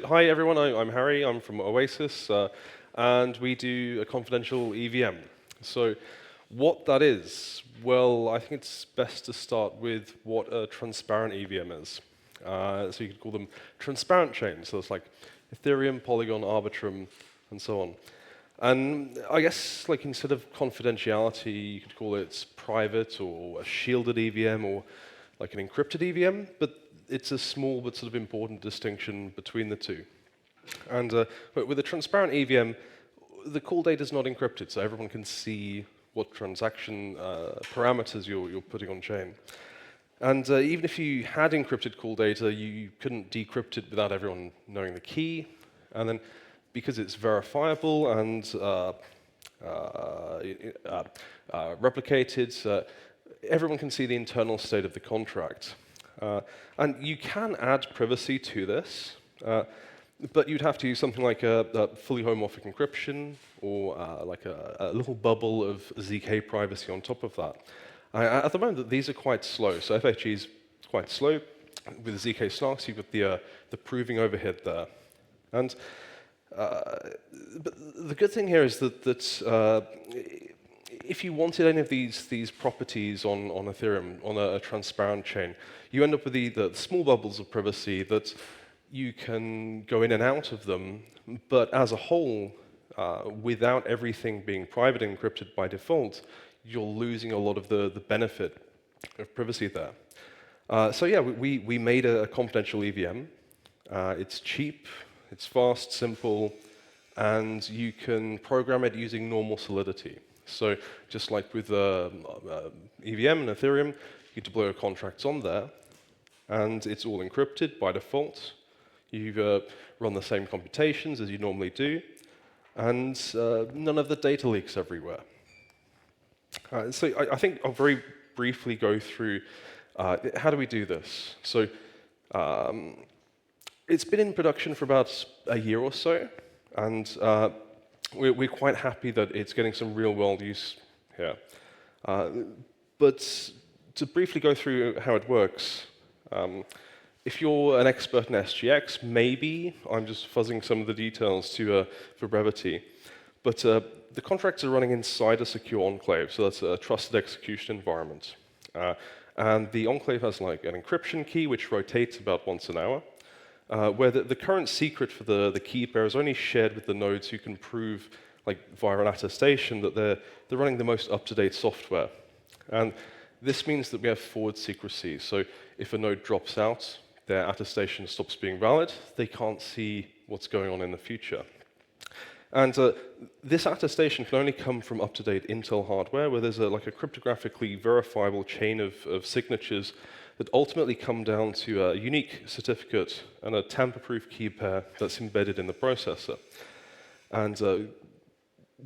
Hi everyone, I'm Harry, I'm from Oasis, and we do a confidential EVM. So what that is, well, I think it's best to start with what a transparent EVM is. So you could call them transparent chains, so it's like Ethereum, Polygon, Arbitrum, and so on. And I guess like instead of confidentiality, you could call it private or a shielded EVM or like an encrypted EVM, but it's a small but sort of important distinction between the two. And but with a transparent EVM, the call data is not encrypted, so everyone can see what transaction parameters you're putting on chain. And even if you had encrypted call data, you couldn't decrypt it without everyone knowing the key. And then because it's verifiable and replicated, everyone can see the internal state of the contract. And you can add privacy to this, but you'd have to use something like a fully homomorphic encryption or like a little bubble of ZK privacy on top of that. At the moment, these are quite slow. So FHE is quite slow. With ZK snarks, you've got the proving overhead there. And but the good thing here is that if you wanted any of these properties on Ethereum, on a transparent chain, you end up with the small bubbles of privacy that you can go in and out of them, but as a whole, without everything being private and encrypted by default, you're losing a lot of the benefit of privacy there. So yeah, we made a confidential EVM. It's cheap, it's fast, simple, and you can program it using normal Solidity. So just like with EVM and Ethereum, you deploy your contracts on there, and it's all encrypted by default. You run the same computations as you normally do, and none of the data leaks everywhere. So I think I'll very briefly go through how do we do this. So it's been in production for about a year or so, and we're quite happy that it's getting some real-world use here. But to briefly go through how it works, if you're an expert in SGX, maybe I'm just fuzzing some of the details for brevity. But the contracts are running inside a secure enclave, so that's a trusted execution environment. And the enclave has like an encryption key, which rotates about once an hour, where the current secret for the key pair is only shared with the nodes who can prove, like via an attestation, that they're running the most up-to-date software. And this means that we have forward secrecy. So if a node drops out, their attestation stops being valid. They can't see what's going on in the future. And this attestation can only come from up-to-date Intel hardware, where there's like a cryptographically verifiable chain of signatures that ultimately come down to a unique certificate and a tamper-proof key pair that's embedded in the processor. And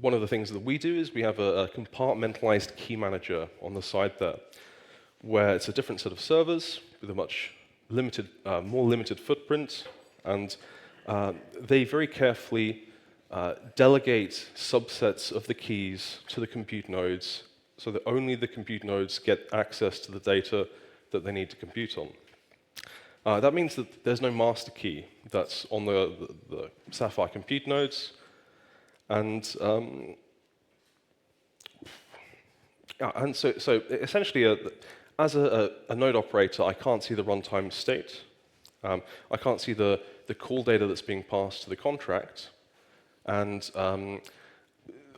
one of the things that we do is we have a compartmentalized key manager on the side there, where it's a different set of servers with a much more limited footprint, and they very carefully delegate subsets of the keys to the compute nodes so that only the compute nodes get access to the data that they need to compute on. That means that there's no master key that's on the Sapphire compute nodes, and so essentially, as a node operator, I can't see the runtime state. I can't see the call data that's being passed to the contract, and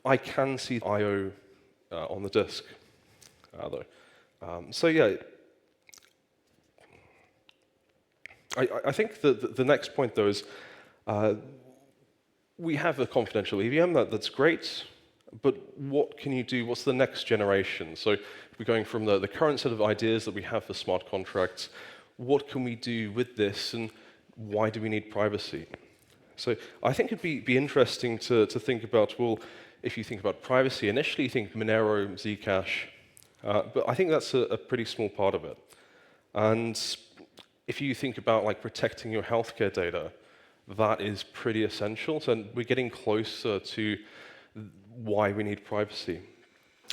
I can see I/O on the disk, though. So yeah, I think the next point, though, is we have a confidential EVM, that's great, but what can you do? What's the next generation? So we're going from the current set of ideas that we have for smart contracts. What can we do with this, and why do we need privacy? So I think it'd be interesting to think about, well, if you think about privacy, initially you think Monero, Zcash, but I think that's a pretty small part of it. And if you think about like protecting your healthcare data, that is pretty essential. So we're getting closer to why we need privacy.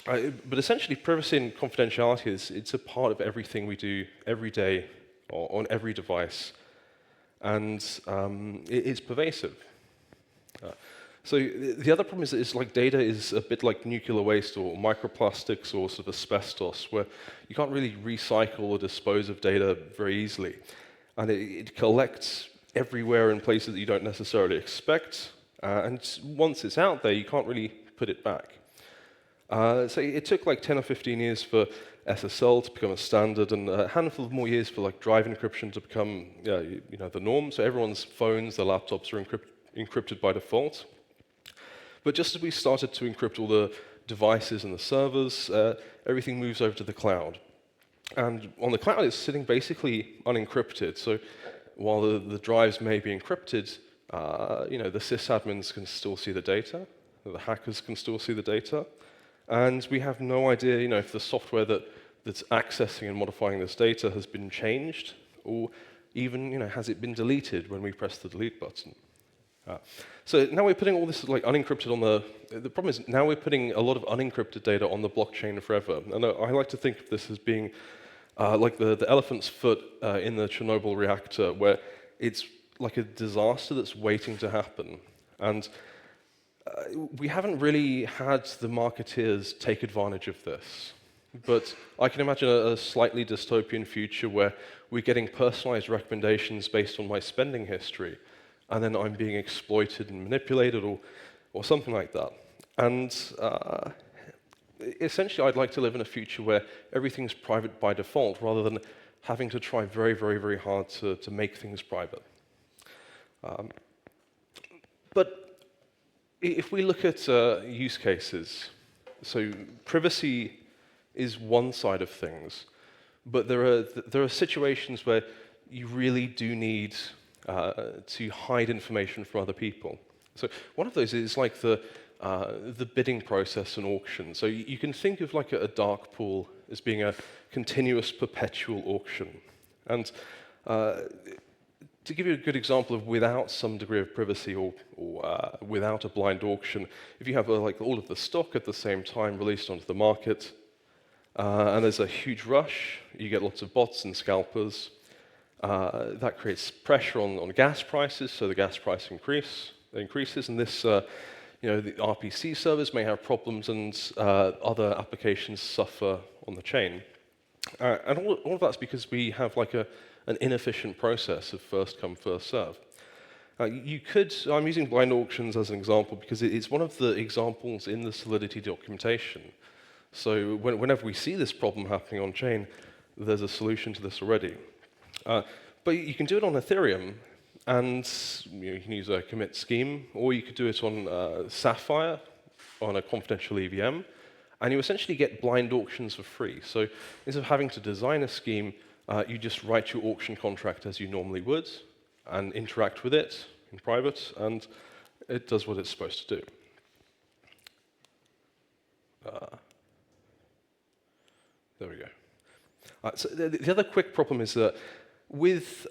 But essentially, privacy and confidentiality it's a part of everything we do every day or on every device. and it's pervasive. So the other problem is like data is a bit like nuclear waste or microplastics or sort of asbestos, where you can't really recycle or dispose of data very easily. And it collects everywhere in places that you don't necessarily expect. And once it's out there, you can't really put it back. So it took like 10 or 15 years for SSL to become a standard, and a handful of more years for like drive encryption to become the norm. So everyone's phones, their laptops are encrypted by default. But just as we started to encrypt all the devices and the servers, everything moves over to the cloud. And on the cloud, it's sitting basically unencrypted. So while the drives may be encrypted, the sysadmins can still see the data, the hackers can still see the data, and we have no idea, if the software that's accessing and modifying this data has been changed, or even, has it been deleted when we press the delete button. So now we're putting all this like unencrypted on the problem is now we're putting a lot of unencrypted data on the blockchain forever. And I like to think of this as being like the elephant's foot in the Chernobyl reactor, where it's like a disaster that's waiting to happen. And we haven't really had the marketeers take advantage of this. But I can imagine a slightly dystopian future where we're getting personalized recommendations based on my spending history, and then I'm being exploited and manipulated or something like that. And essentially, I'd like to live in a future where everything's private by default, rather than having to try very, very, very hard to make things private. But if we look at use cases, so privacy is one side of things, but there are situations where you really do need to hide information from other people. So one of those is like the bidding process and auction. So you can think of like a dark pool as being a continuous, perpetual auction. And to give you a good example of without some degree of privacy or without a blind auction, if you have like all of the stock at the same time released onto the market, and there's a huge rush, you get lots of bots and scalpers. That creates pressure on gas prices, so the gas price increases, and this, the RPC servers may have problems, and other applications suffer on the chain. And all of that's because we have like an inefficient process of first come, first serve. I'm using blind auctions as an example because it's one of the examples in the Solidity documentation. So whenever we see this problem happening on chain, there's a solution to this already. But you can do it on Ethereum, and you can use a commit scheme, or you could do it on Sapphire, on a confidential EVM, and you essentially get blind auctions for free. So instead of having to design a scheme, you just write your auction contract as you normally would, and interact with it in private, and it does what it's supposed to do. There we go. So the other quick problem is that with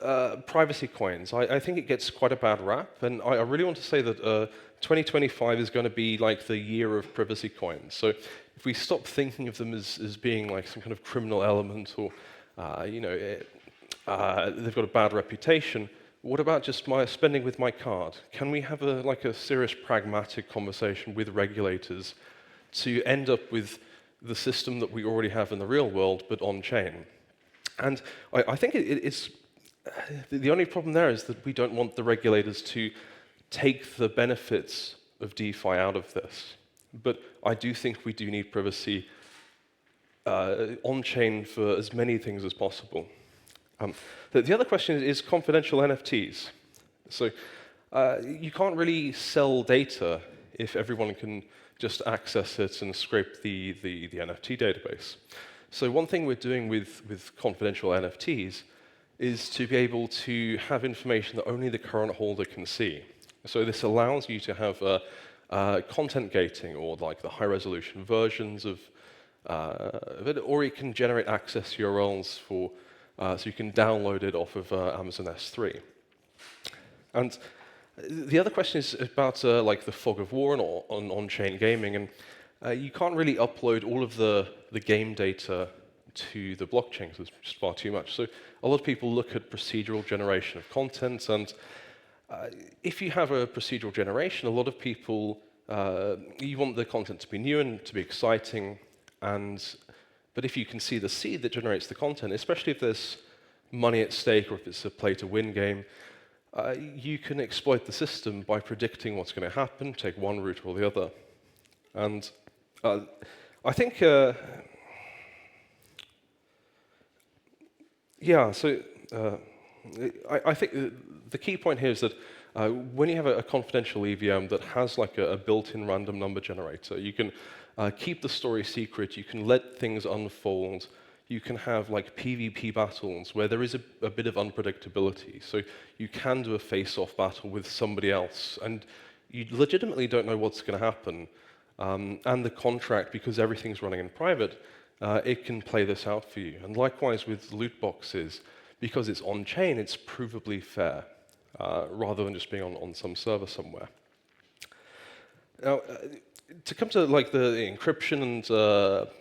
privacy coins, I think it gets quite a bad rap, and I really want to say that 2025 is going to be like the year of privacy coins. So if we stop thinking of them as being like some kind of criminal element, or they've got a bad reputation, what about just my spending with my card? Can we have a serious pragmatic conversation with regulators to end up with the system that we already have in the real world, but on-chain? And I think it's the only problem there is that we don't want the regulators to take the benefits of DeFi out of this. But I do think we do need privacy on-chain for as many things as possible. The other question is confidential NFTs. So you can't really sell data if everyone can just access it and scrape the NFT database. So one thing we're doing with confidential NFTs is to be able to have information that only the current holder can see. So this allows you to have content gating, or like the high-resolution versions of it, or it can generate access URLs so you can download it off of Amazon S3. And the other question is about like the fog of war and on-chain gaming, and you can't really upload all of the game data to the blockchain because it's just far too much. So a lot of people look at procedural generation of content, and if you have a procedural generation, a lot of people, you want the content to be new and to be exciting, but if you can see the seed that generates the content, especially if there's money at stake or if it's a play-to-win game, you can exploit the system by predicting what's going to happen, take one route or the other. And I think, yeah, so I think the key point here is that when you have a confidential EVM that has like a built-in random number generator, you can keep the story secret, you can let things unfold, you can have like PvP battles where there is a bit of unpredictability. So you can do a face-off battle with somebody else, and you legitimately don't know what's going to happen. And the contract, because everything's running in private, it can play this out for you. And likewise with loot boxes, because it's on-chain, it's provably fair, rather than just being on some server somewhere. Now, to come to like the encryption and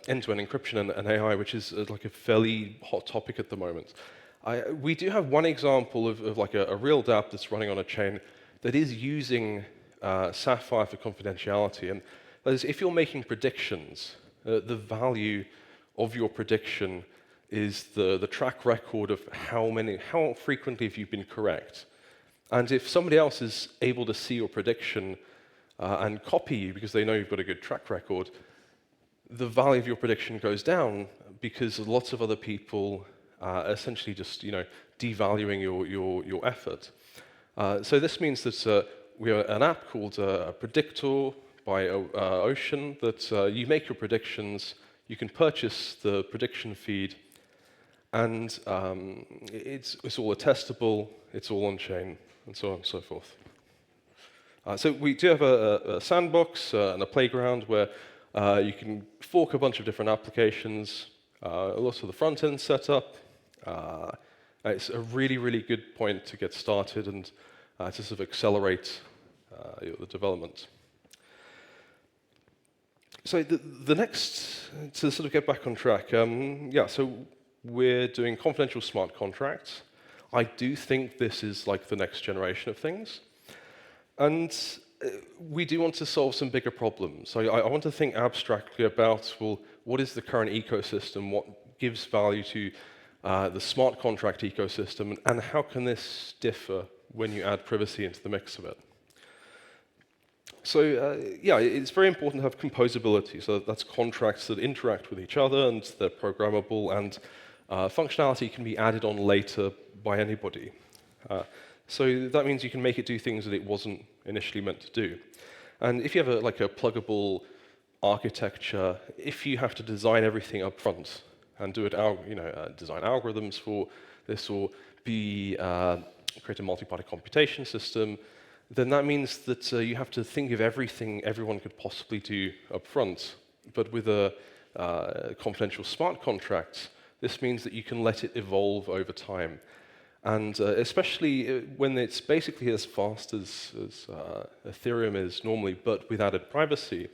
end-to-end encryption and AI, which is like a fairly hot topic at the moment, we do have one example of like a real dApp that's running on a chain that is using Sapphire for confidentiality. And that is, if you're making predictions, the value of your prediction is the track record of how frequently have you been correct. And if somebody else is able to see your prediction and copy you because they know you've got a good track record, the value of your prediction goes down because lots of other people are essentially just devaluing your effort. So this means that we have an app called Predictor by Ocean that you make your predictions, you can purchase the prediction feed, and it's all attestable, it's all on-chain, and so on and so forth. So we do have a sandbox and a playground where you can fork a bunch of different applications, lots of the front end set up. It's a really, really good point to get started and to sort of accelerate the development. So the next, to sort of get back on track, yeah, so we're doing confidential smart contracts. I do think this is like the next generation of things. And we do want to solve some bigger problems. So I want to think abstractly about, well, what is the current ecosystem? What gives value to the smart contract ecosystem? And how can this differ when you add privacy into the mix of it? So yeah, it's very important to have composability. So that's contracts that interact with each other and they're programmable, and functionality can be added on later by anybody. So that means you can make it do things that it wasn't initially meant to do. And if you have like a pluggable architecture, if you have to design everything up front and do it, design algorithms for this, or create a multi-party computation system, then that means that you have to think of everything everyone could possibly do up front. But with a confidential smart contract, this means that you can let it evolve over time. And especially when it's basically as fast as Ethereum is normally, but with added privacy,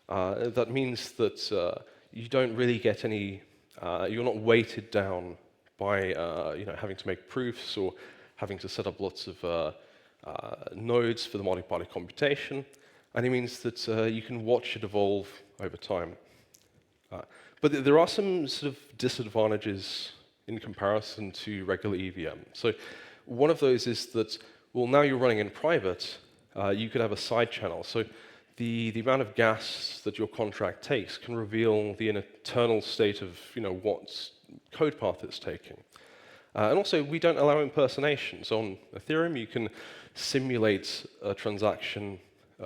that means that you don't really get any, you're not weighted down by having to make proofs or having to set up lots of nodes for the multi-party computation. And it means that you can watch it evolve over time. But there are some sort of disadvantages in comparison to regular EVM. So one of those is that, well, now you're running in private, you could have a side channel. So the amount of gas that your contract takes can reveal the internal state of what code path it's taking. And also, we don't allow impersonations. So on Ethereum, you can simulate a transaction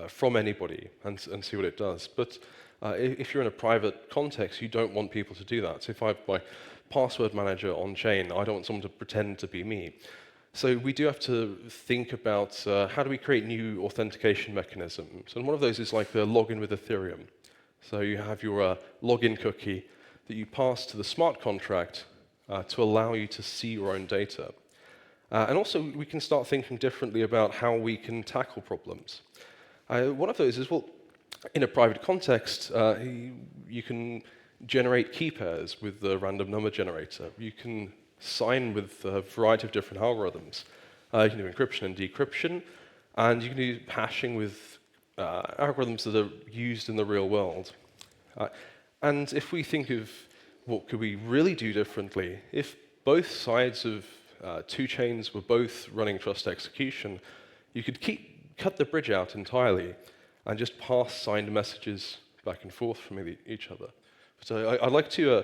from anybody and see what it does. But if you're in a private context, you don't want people to do that. So if I have my password manager on-chain, I don't want someone to pretend to be me. So we do have to think about how do we create new authentication mechanisms. And one of those is like the login with Ethereum. So you have your login cookie that you pass to the smart contract to allow you to see your own data. And also, we can start thinking differently about how we can tackle problems. One of those is, well, in a private context, you can generate key pairs with the random number generator. You can sign with a variety of different algorithms. You can do encryption and decryption, and you can do hashing with algorithms that are used in the real world. And if we think of what could we really do differently, if both sides of two chains were both running trust execution, you could cut the bridge out entirely and just pass signed messages back and forth from each other. So I'd like to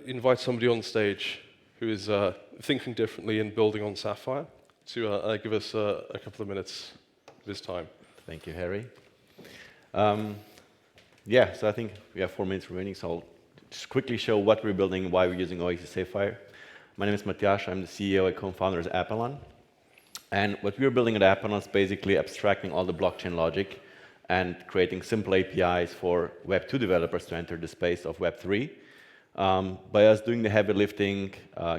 invite somebody on stage who is thinking differently and building on Sapphire to give us a couple of minutes of his time. Thank you, Harry. So I think we have 4 minutes remaining, so I'll just quickly show what we're building and why we're using Oasis Sapphire. My name is Matthias. I'm the CEO and co-founder of Appelon. And what we're building at Appelon is basically abstracting all the blockchain logic and creating simple APIs for Web2 developers to enter the space of Web3. By us doing the heavy lifting,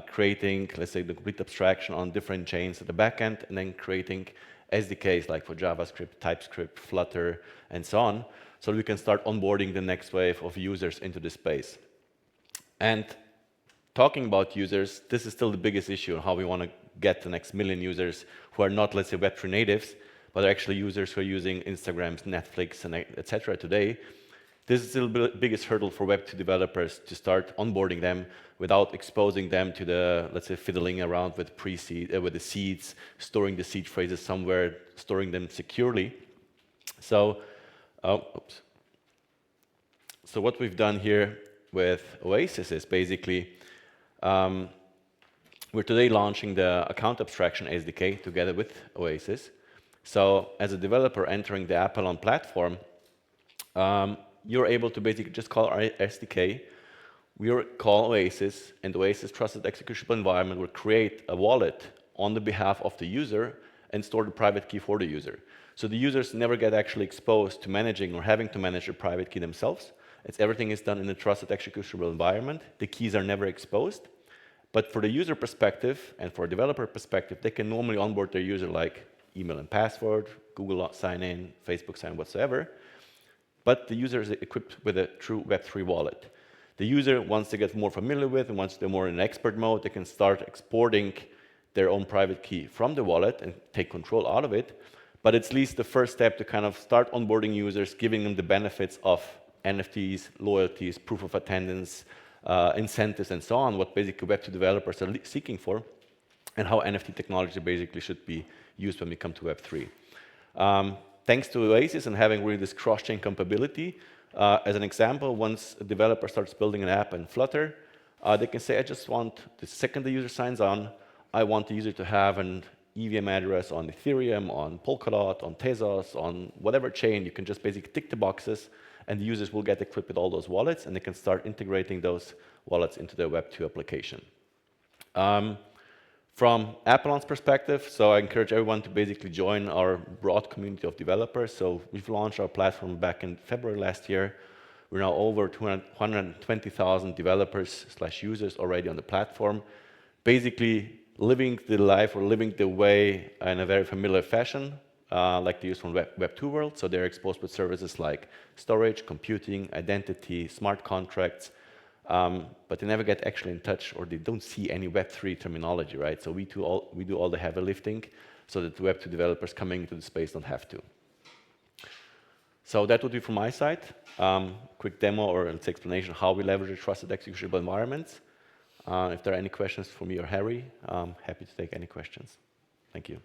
creating, let's say, the complete abstraction on different chains at the backend, and then creating SDKs like for JavaScript, TypeScript, Flutter, and so on, so we can start onboarding the next wave of users into the space. And talking about users, this is still the biggest issue on how we want to get the next million users who are not, let's say, Web3 natives, but are actually users who are using Instagram, Netflix, and etc. today. This is still the biggest hurdle for Web2 developers to start onboarding them without exposing them to the, let's say, fiddling around with with the seeds, storing the seed phrases somewhere, storing them securely. So, So what we've done here with Oasis is basically, we're today launching the account abstraction SDK together with Oasis. So as a developer entering the Appelon platform, you're able to basically just call our SDK, we'll call Oasis, and Oasis Trusted Executable Environment will create a wallet on the behalf of the user and store the private key for the user. So the users never get actually exposed to managing or having to manage a private key themselves. Everything is done in a trusted executable environment. The keys are never exposed. But for the user perspective and for a developer perspective, they can normally onboard their user like email and password, Google sign-in, Facebook sign-in, whatsoever. But the user is equipped with a true Web3 wallet. The user, once they get more familiar with and once they're more in expert mode, they can start exporting their own private key from the wallet and take control out of it. But it's at least the first step to kind of start onboarding users, giving them the benefits of NFTs, loyalties, proof of attendance, incentives, and so on, what basically Web2 developers are seeking for, and how NFT technology basically should be used when we come to Web3. Thanks to Oasis and having really this cross-chain compatibility, as an example, once a developer starts building an app in Flutter, they can say, I just want, the second the user signs on, I want the user to have an EVM address on Ethereum, on Polkadot, on Tezos, on whatever chain. You can just basically tick the boxes, and the users will get equipped with all those wallets, and they can start integrating those wallets into their Web2 application. From Appelon's perspective, so I encourage everyone to basically join our broad community of developers. So we've launched our platform back in February last year. We're now over 120,000 developers/users already on the platform, basically living the life or living the way in a very familiar fashion, like they use from Web2 world. So they're exposed with services like storage, computing, identity, smart contracts, but they never get actually in touch, or they don't see any Web3 terminology, right? So we do all the heavy lifting so that the Web2 developers coming into the space don't have to. So that would be from my side. Quick demo or an explanation how we leverage trusted executable environments. If there are any questions for me or Harry, I'm happy to take any questions. Thank you.